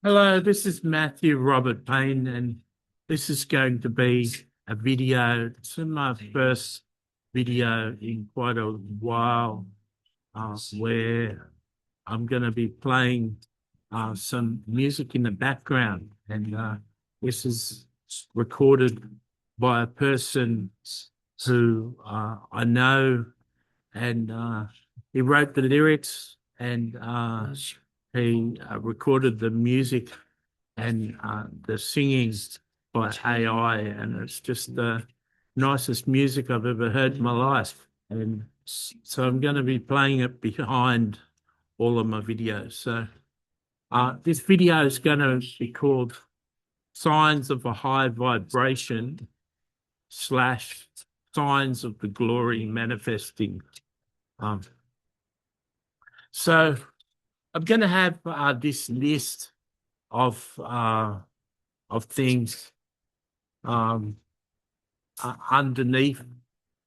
Hello, this is Matthew Robert Payne, and this is going to be a video. It's my first video in quite a while, where I'm going to be playing some music in the background. And this is recorded by a person who I know, and he wrote the lyrics, and he recorded the music and the singing by AI, and it's just the nicest music I've ever heard in my life. And so I'm going to be playing it behind all of my videos. So this video is going to be called Signs of a High Vibration slash Signs of the Glory Manifesting. Um, so I'm going to have this list of things underneath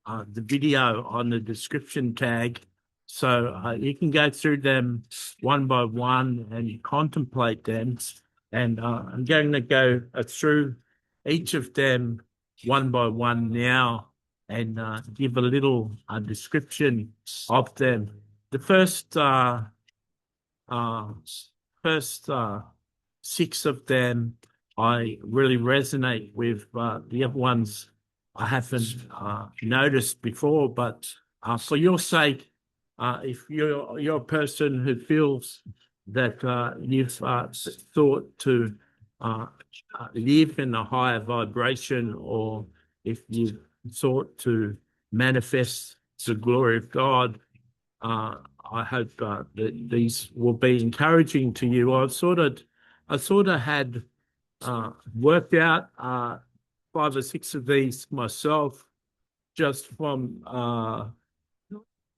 the video on the description tag. So you can go through them one by one and contemplate them. And I'm going to go through each of them one by one now and give a little description of them. The first first six of them I really resonate with. The other ones I haven't noticed before, but for your sake, if you're a person who feels that you've thought to live in a higher vibration, or if you've thought to manifest the glory of God, I hope that these will be encouraging to you. I sort of had worked out 5 or 6 of these myself, just from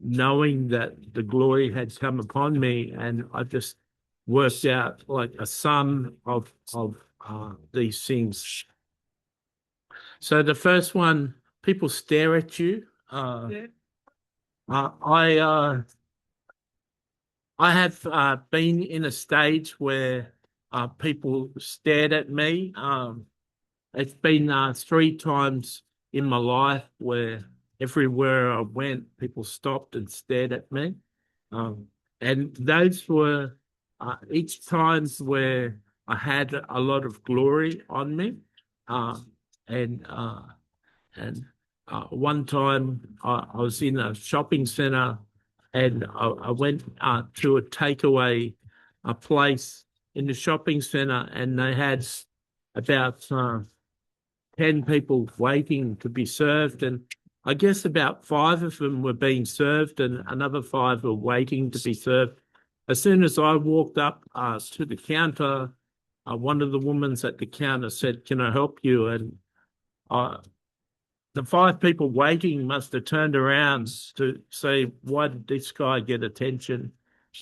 knowing that the glory had come upon me, and I just worked out like a sum of these things. So the first one, people stare at you. I have been in a stage where people stared at me. It's been 3 times in my life where everywhere I went, people stopped and stared at me. And those were each times where I had a lot of glory on me. And one time I was in a shopping centre, and I went to a takeaway place in the shopping centre, and they had about 10 people waiting to be served. And I guess about 5 of them were being served, and another 5 were waiting to be served. As soon as I walked up to the counter, one of the women at the counter said, "Can I help you?" And the 5 people waiting must have turned around to say, "Why did this guy get attention?"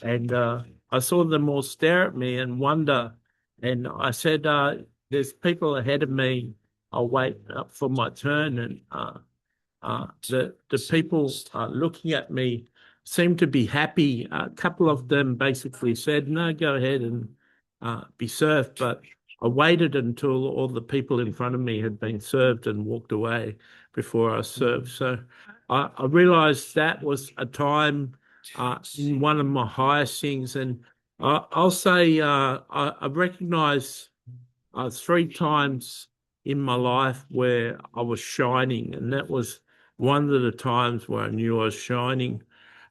And I saw them all stare at me and wonder. And I said, "There's people ahead of me. I'll wait up for my turn." And the people looking at me seemed to be happy. A couple of them basically said, "No, go ahead and be served." But I waited until all the people in front of me had been served and walked away before I served. So I realized that was a time in one of my highest things. And I'll say I recognize 3 times in my life where I was shining, and that was one of the times where I knew I was shining.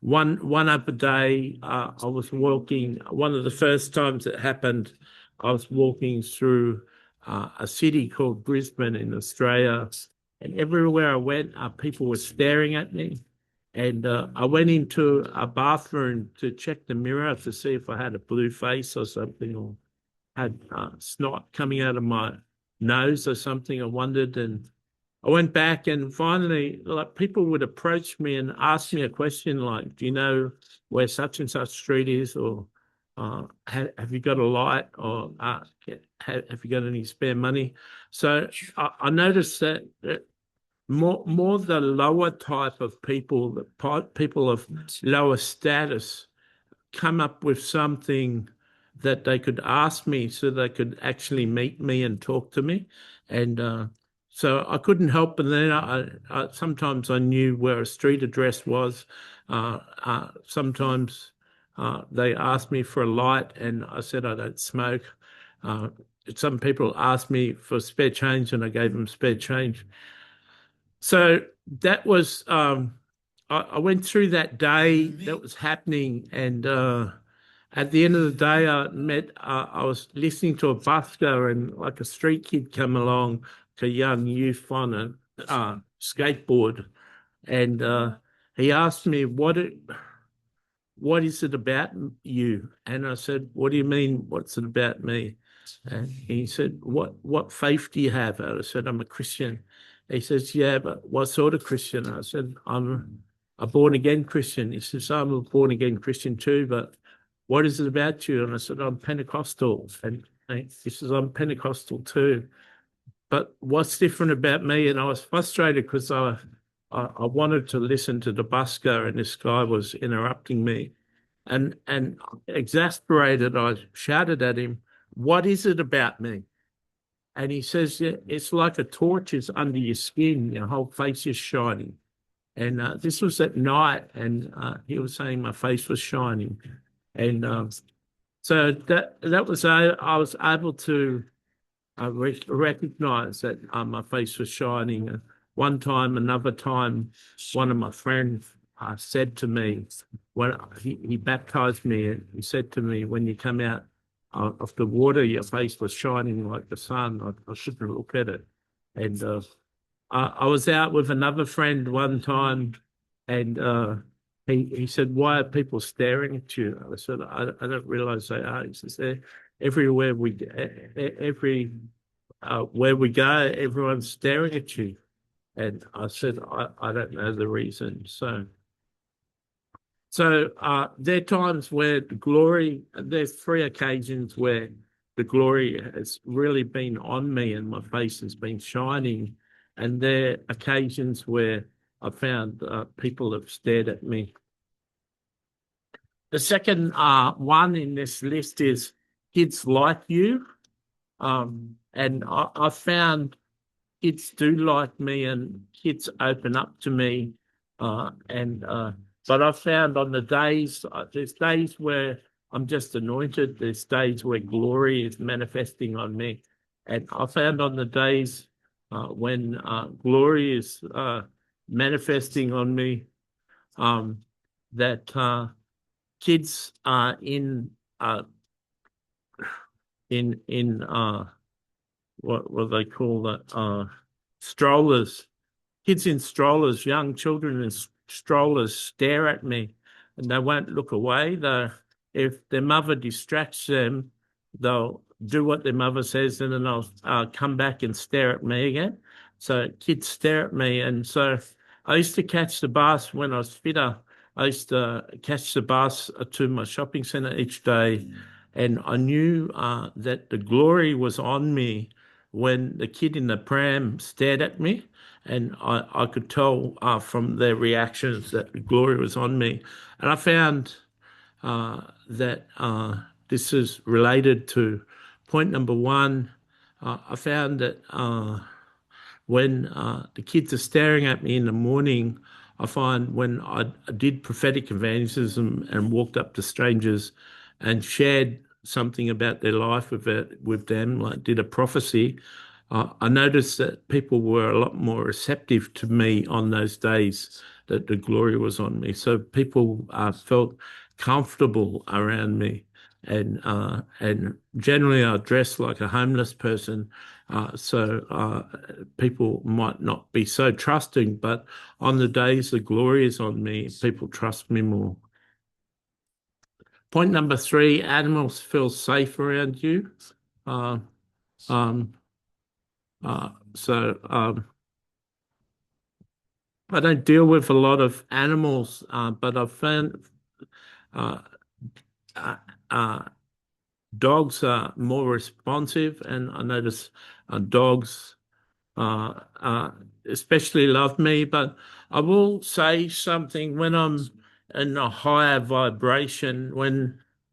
One other day, I was walking. One of the first times it happened, I was walking through a city called Brisbane in Australia, and everywhere I went, people were staring at me. And I went into a bathroom to check the mirror to see if I had a blue face or something, or had snot coming out of my nose or something. I wondered, and I went back, and finally, like, people would approach me and ask me a question like, "Do you know where such and such street is?" Or have you got a light? Or have you got any spare money? So I noticed that more the lower type of people, the people of lower status, come up with something that they could ask me, so they could actually meet me and talk to me. And so I couldn't help, and then sometimes I knew where a street address was. Sometimes they asked me for a light, and I said I don't smoke. Uh, some people asked me for spare change, and I gave them spare change. So that was, I went through that day that was happening, and at the end of the day, I was listening to a busker, and like a street kid come along, like a young youth on a skateboard, and he asked me, what is it about you? And I said, what do you mean, what's it about me? And he said, what faith do you have? I said, I'm a Christian. He says, yeah, but what sort of Christian? I said, I'm a born again Christian. He says, I'm a born again Christian too, but what is it about you? And I said, I'm Pentecostal. And he says, I'm Pentecostal too. But what's different about me? And I was frustrated because I wanted to listen to the busker, and this guy was interrupting me. And exasperated, I shouted at him, what is it about me? And he says, yeah, it's like a torch is under your skin, your whole face is shining. And this was at night, and he was saying my face was shining. And so that was, I was able to recognize that my face was shining. One time, another time, one of my friends said to me, when he baptized me, and he said to me, when you come out of the water, your face was shining like the sun. I shouldn't look at it. And I was out with another friend one time, and he said, why are people staring at you? I said, I don't realize they are. He says, they're everywhere where we go, everyone's staring at you. And I said, I don't know the reason. So there are times where there's three occasions where the glory has really been on me and my face has been shining. And there are occasions where I found people have stared at me. The second one in this list is kids like you. And I found kids do like me, and kids open up to me. But I found on the days, there's days where I'm just anointed. There's days where glory is manifesting on me. And I found on the days when glory is manifesting on me, that kids are in what they call that, strollers. Kids in strollers, young children in strollers stare at me, and they won't look away. If their mother distracts them, they'll do what their mother says, and then they'll come back and stare at me again. So kids stare at me. And so I used to catch the bus when I was fitter. I used to catch the bus to my shopping centre each day, and I knew that the glory was on me when the kid in the pram stared at me, and I could tell from their reactions that the glory was on me. And I found that this is related to point number one. I found that when the kids are staring at me in the morning, I find when I did prophetic evangelism and walked up to strangers and shared something about their life with them, like did a prophecy, I noticed that people were a lot more receptive to me on those days that the glory was on me. So people felt comfortable around me. And generally I dress like a homeless person, so people might not be so trusting, but on the days the glory is on me, people trust me more. Point number three, animals feel safe around you. Uh, um, so I don't deal with a lot of animals, but I've found uh, uh, uh, dogs are more responsive, and I notice dogs especially love me. But I will say something when I'm in a higher vibration,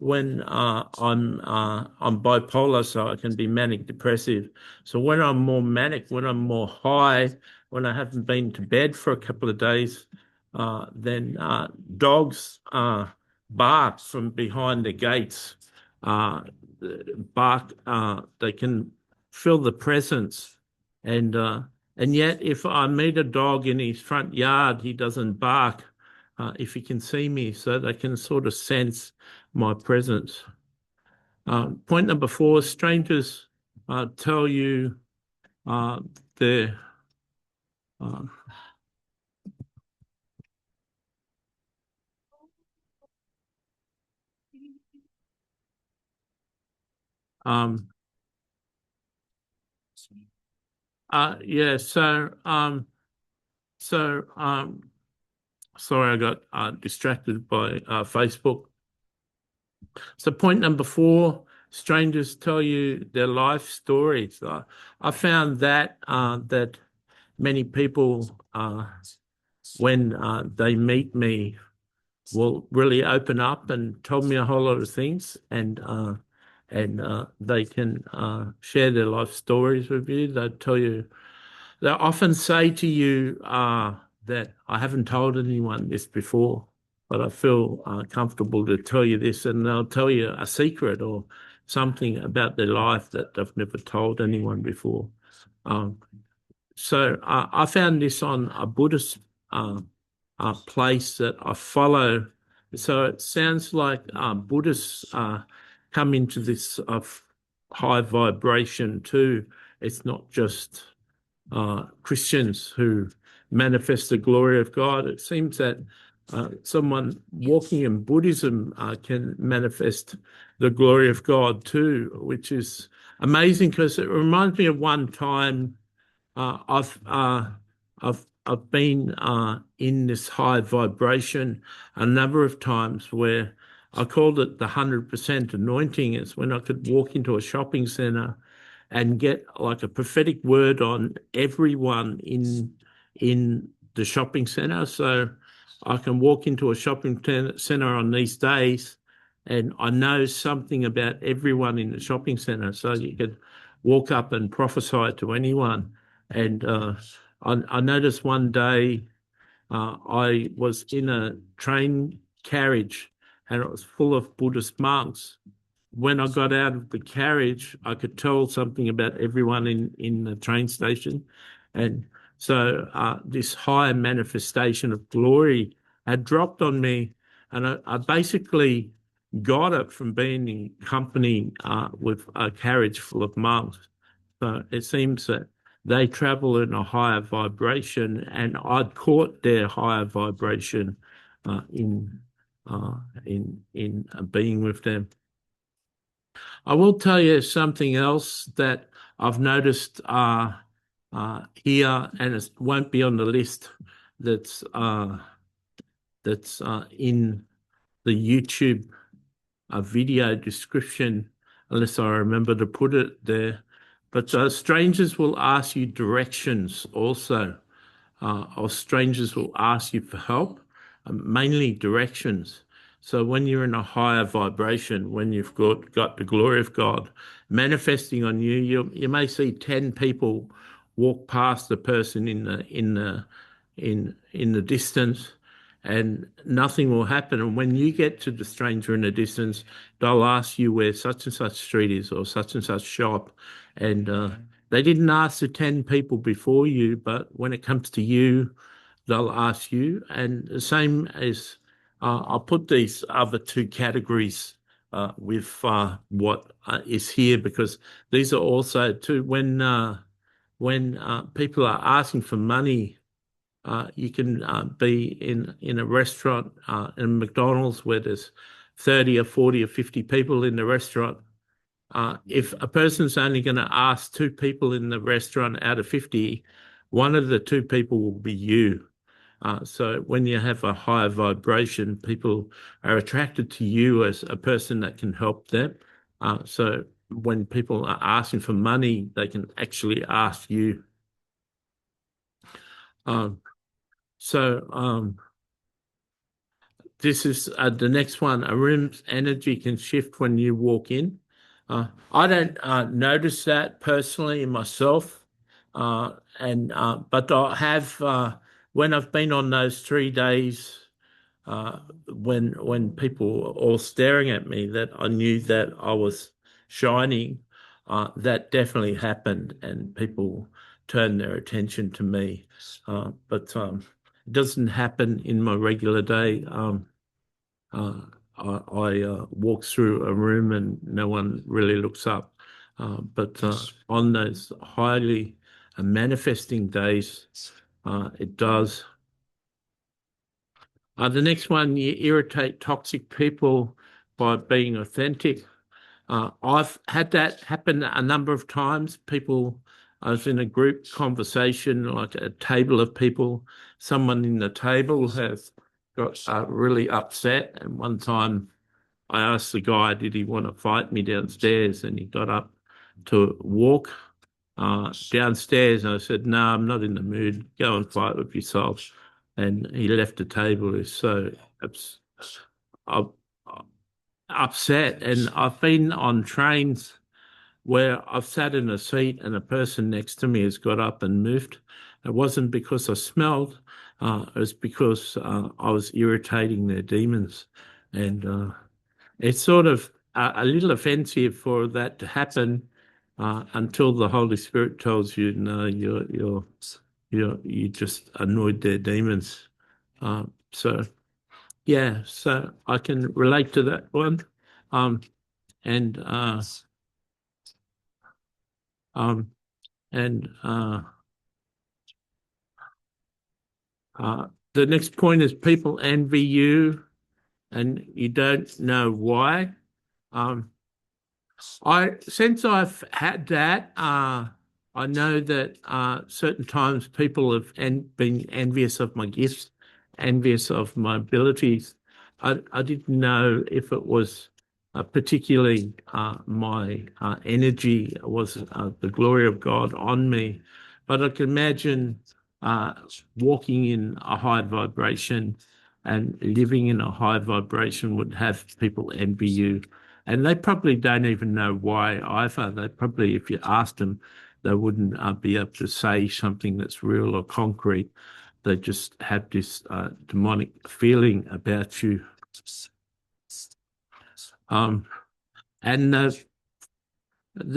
when I'm bipolar, so I can be manic depressive. So when I'm more manic, when I'm more high, when I haven't been to bed for a couple of days, then dogs bark from behind the gates. Uh, Bark. They can feel the presence, and yet if I meet a dog in his front yard, he doesn't bark. If he can see me, so they can sort of sense my presence. Point number 4, strangers tell you their uh, um, yeah, so sorry, I got distracted by Facebook. So point number 4, strangers tell you their life stories. I found that many people, when they meet me, will really open up and tell me a whole lot of things, and they can share their life stories with you. They often say to you that I haven't told anyone this before, but I feel comfortable to tell you this, and they'll tell you a secret or something about their life that they've never told anyone before. Um, so I found this on a Buddhist place that I follow. So it sounds like Buddhists come into this high vibration too. It's not just Christians who manifest the glory of God. It seems that someone walking in Buddhism can manifest the glory of God too, which is amazing because it reminds me of one time uh, I've uh, I've been in this high vibration a number of times where I called it the 100% anointing. It's when I could walk into a shopping center and get like a prophetic word on everyone in the shopping center. So I can walk into a shopping center on these days, and I know something about everyone in the shopping center. So you could walk up and prophesy to anyone. And I noticed one day I was in a train carriage and it was full of Buddhist monks. When I got out of the carriage, I could tell something about everyone in the train station. And so this higher manifestation of glory had dropped on me. And I basically got it from being in company with a carriage full of monks. So it seems that they travel in a higher vibration, and I'd caught their higher vibration uh, in in being with them. I will tell you something else that I've noticed here, and it won't be on the list that's in the YouTube video description, unless I remember to put it there. But strangers will ask you directions also, or strangers will ask you for help, mainly directions. So when you're in a higher vibration, when you've got the glory of God manifesting on you, you may see 10 people walk past the person in the distance, and nothing will happen. And when you get to the stranger in the distance, they'll ask you where such and such street is or such and such shop. And they didn't ask the 10 people before you, but when it comes to you, they'll ask you. And the same as I'll put these other two categories with what is here, because these are also too, when people are asking for money, you can be in a restaurant in McDonald's where there's 30 or 40 or 50 people in the restaurant. If a person's only going to ask two people in the restaurant out of 50, one of the two people will be you. So when you have a higher vibration, people are attracted to you as a person that can help them. So when people are asking for money, they can actually ask you. Um, so this is the next one. A room's energy can shift when you walk in. I don't notice that personally in myself, but I have when I've been on those 3 days when people were all staring at me, that I knew that I was shining. That definitely happened, and people turned their attention to me. But it doesn't happen in my regular day. Uh, I walk through a room and no one really looks up. But on those highly manifesting days, it does. The next one, you irritate toxic people by being authentic. I've had that happen a number of times. I was in a group conversation, like a table of people. Someone in the table has got really upset. And one time I asked the guy, did he want to fight me downstairs? And he got up to walk downstairs. And I said, no, I'm not in the mood. Go and fight with yourself. And he left the table. He was so upset. And I've been on trains where I've sat in a seat and a person next to me has got up and moved. It wasn't because I smelled, it was because I was irritating their demons. And it's sort of a little offensive for that to happen until the Holy Spirit tells you, no, you just annoyed their demons. So yeah, so I can relate to that one. And um, and the next point is people envy you and you don't know why. Since I've had that, I know that certain times people have been envious of my gifts, envious of my abilities. I didn't know if it was particularly my energy was the glory of God on me, but I can imagine walking in a high vibration and living in a high vibration would have people envy you. And they probably don't even know why either. They probably, if you asked them, they wouldn't be able to say something that's real or concrete. They just have this demonic feeling about you. And the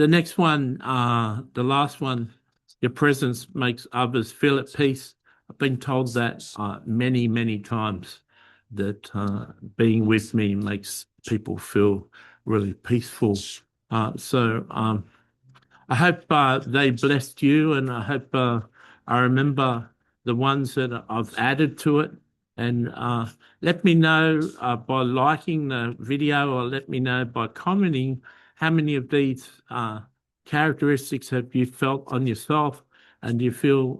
next one, the last one, your presence makes others feel at peace. I've been told that many, many times, that being with me makes people feel really peaceful. So I hope they blessed you, and I hope I remember the ones that I've added to it. And let me know by liking the video, or let me know by commenting how many of these characteristics have you felt on yourself, and do you feel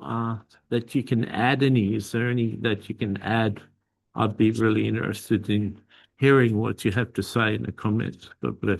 that you can add any? Is there any that you can add? I'd be really interested in hearing what you have to say in the comments. God bless.